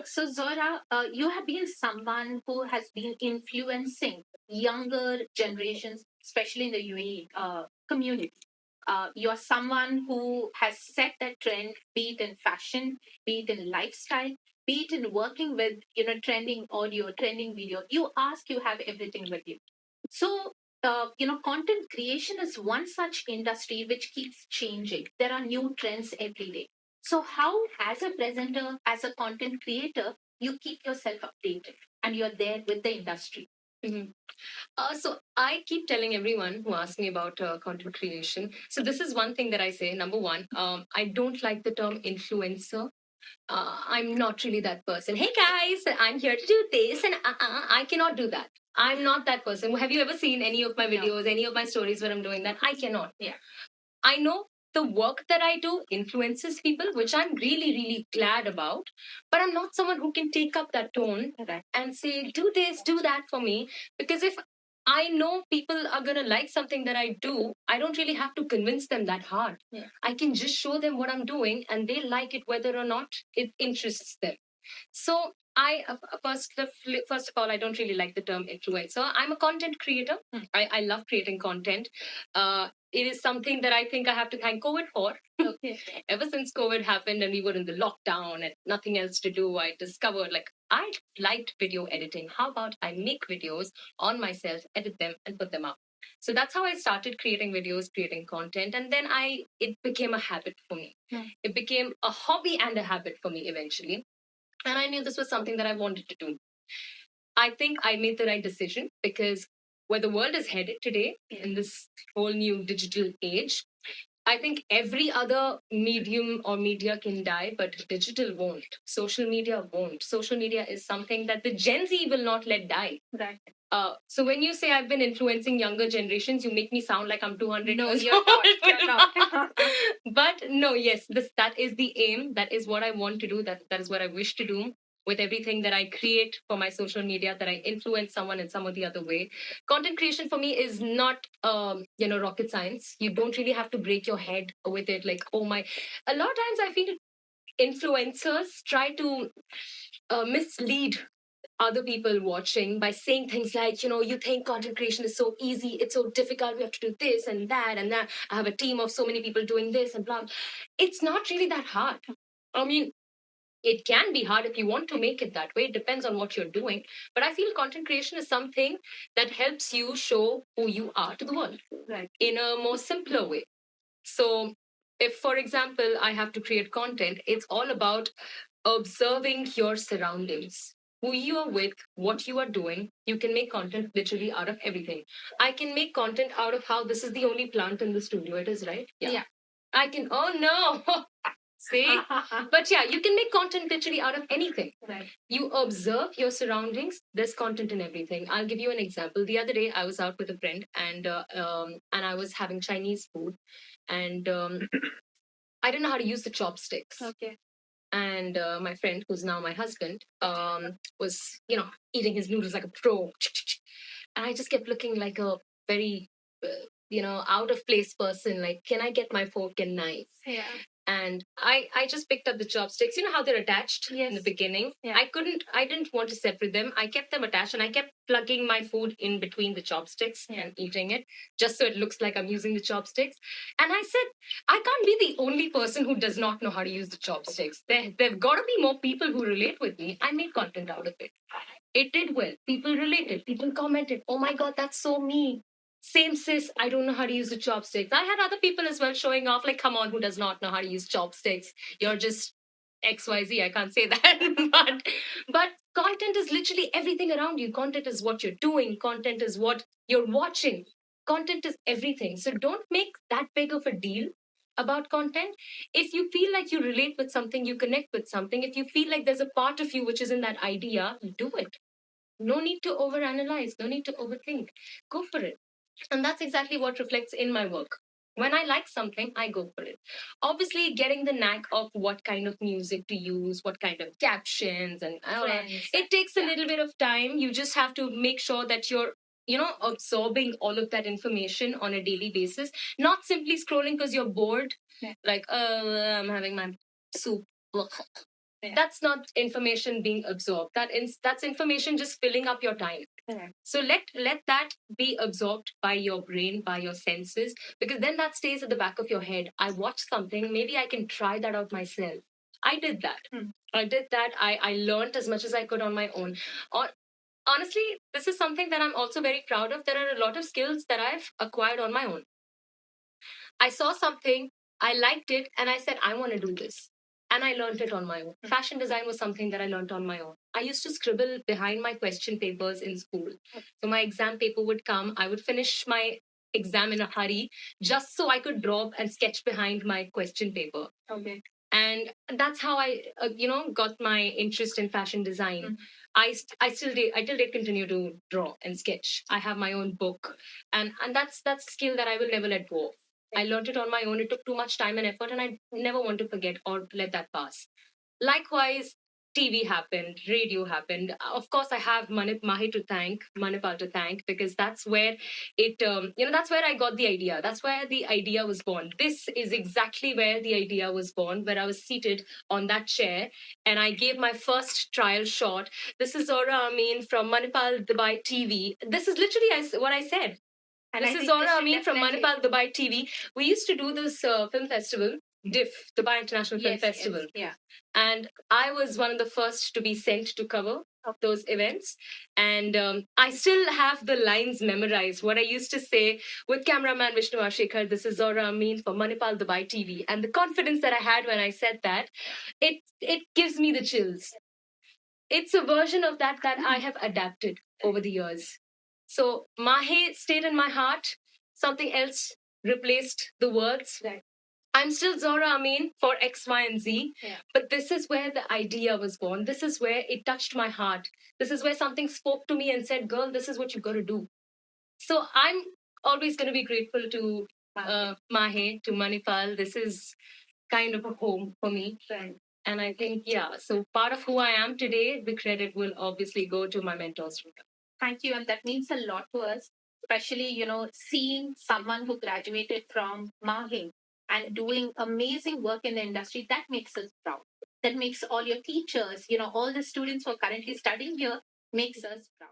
So Zora, you have been someone who has been influencing younger generations, especially in the UAE community. You're someone who has set that trend, be it in fashion, be it in lifestyle, be it in working with trending audio, trending video. You ask, you have everything with you. So content creation is one such industry which keeps changing. There are new trends every day. So how, as a presenter, as a content creator, you keep yourself updated and you're there with the industry? Mhm. So I keep telling everyone who asks me about content creation. So this is one thing that I say. Number one, I don't like the term influencer. I'm not really that person. Hey guys, I'm here to do this, and I cannot do that. I'm not that person. Have you ever seen any of my No. videos, any of my stories where I'm doing that? I cannot. Yeah. I know the work that I do influences people, which I'm really, really glad about. But I'm not someone who can take up that tone Correct. and say, do this, do that for me. Because if I know people are going to like something that I do, I don't really have to convince them that hard. Yeah. I can just show them what I'm doing and they like it whether or not it interests them. So first of all, I don't really like the term influencer. I'm a content creator. I love creating content. It is something that I think I have to thank COVID for. Okay. Ever since COVID happened and we were in the lockdown and nothing else to do, I discovered like I liked video editing. How about I make videos on myself, edit them, and put them up? So that's how I started creating videos, creating content, and then it became a habit for me. It became a hobby and a habit for me eventually. And I knew this was something that I wanted to do. I think I made the right decision because where the world is headed today in this whole new digital age, I think every other medium or media can die, but digital won't. Social media won't. Social media is something that the Gen Z will not let die. Right. So when you say I've been influencing younger generations, you make me sound like I'm 200 No, years you're old. not. You're not. But no, yes, that is the aim. That is what I want to do. That is what I wish to do with everything that I create for my social media, that I influence someone in some or the other way. Content creation for me is not rocket science. You don't really have to break your head with it. Like, oh my, a lot of times I feel influencers try to mislead other people watching by saying things like, you think content creation is so easy, it's so difficult, we have to do this and that and that. I have a team of so many people doing this and blah. It's not really that hard. I mean, it can be hard if you want to make it that way. It depends on what you're doing. But I feel content creation is something that helps you show who you are to the world, right, in a more simpler way. So, if, for example, I have to create content, it's all about observing your surroundings, who you are with, what you are doing. You can make content literally out of everything. I can make content out of how this is the only plant in the studio. It is, right? Yeah. I can, oh no. See? But yeah, you can make content literally out of anything. Right. You observe your surroundings. There's content in everything. I'll give you an example. The other day, I was out with a friend, and I was having Chinese food, and I didn't know how to use the chopsticks. Okay. And my friend, who's now my husband, was eating his noodles like a pro, and I just kept looking like a very out of place person. Like, can I get my fork and knife? Yeah. And I just picked up the chopsticks. You know how they're attached. Yes. In the beginning. Yeah. I didn't want to separate them. I kept them attached and I kept plugging my food in between the chopsticks. Yeah. And eating it just so it looks like I'm using the chopsticks. And I said, I can't be the only person who does not know how to use the chopsticks. There've got to be more people who relate with me. I made content out of it. It did well. People related. People commented, oh my God, that's so me. Same sis, I don't know how to use the chopsticks. I had other people as well showing off, like, come on, who does not know how to use chopsticks? You're just XYZ. I can't say that. but content is literally everything around you. Content is what you're doing. Content is what you're watching. Content is everything. So don't make that big of a deal about content. If you feel like you relate with something, you connect with something, if you feel like there's a part of you which is in that idea, do it. No need to overanalyze, no need to overthink. Go for it. And that's exactly what reflects in my work. When I like something, I go for it. Obviously, getting the knack of what kind of music to use, what kind of captions, and all that, it takes a little bit of time. You just have to make sure that you're absorbing all of that information on a daily basis, not simply scrolling because you're bored. Yeah. Like, I'm having my soup. That's not information being absorbed. That's information just filling up your time. Correct. So let that be absorbed by your brain, by your senses, because then that stays at the back of your head. I watched something, maybe I can try that out myself. I did that. I did that. I learned as much as I could on my own. Or honestly, this is something that I'm also very proud of. There are a lot of skills that I've acquired on my own. I saw something, I liked it, and I said, I want to do this. And I learned it on my own. Fashion design was something that I learned on my own. I used to scribble behind my question papers in school. So my exam paper would come, I would finish my exam in a hurry just so I could draw and sketch behind my question paper. Okay. And that's how I got my interest in fashion design. I still did continue to draw and sketch. I have my own book, and that's a skill that I will never let go of. I learned it on my own. It took too much time and effort, and I never want to forget or let that pass. Likewise, TV happened, radio happened. Of course, I have Manipal to thank, because that's where that's where I got the idea. That's where the idea was born. This is exactly where the idea was born, where I was seated on that chair and I gave my first trial shot. This is Zohra Ameen from Manipal Dubai TV. This is literally what I said. And this is Zohra Ameen from Manipal Dubai TV. We used to do this film festival, DIF, Dubai International Film Festival. Yes, yeah. And I was one of the first to be sent to cover those events. And I still have the lines memorized. What I used to say with cameraman Vishnu Ashekar, this is Zohra Ameen for Manipal Dubai TV. And the confidence that I had when I said that, it gives me the chills. It's a version of that I have adapted over the years. So Mahe stayed in my heart. Something else replaced the words. Right. I'm still Zohra Ameen for X, Y, and Z. Yeah. But this is where the idea was born. This is where it touched my heart. This is where something spoke to me and said, girl, this is what you got to do. So I'm always going to be grateful to Mahe, to Manipal. This is kind of a home for me. Right. And I think, yeah, so part of who I am today, the credit will obviously go to my mentors. Thank you. And that means a lot to us, especially, seeing someone who graduated from Mahe and doing amazing work in the industry, that makes us proud. That makes all your teachers, all the students who are currently studying here, makes us proud.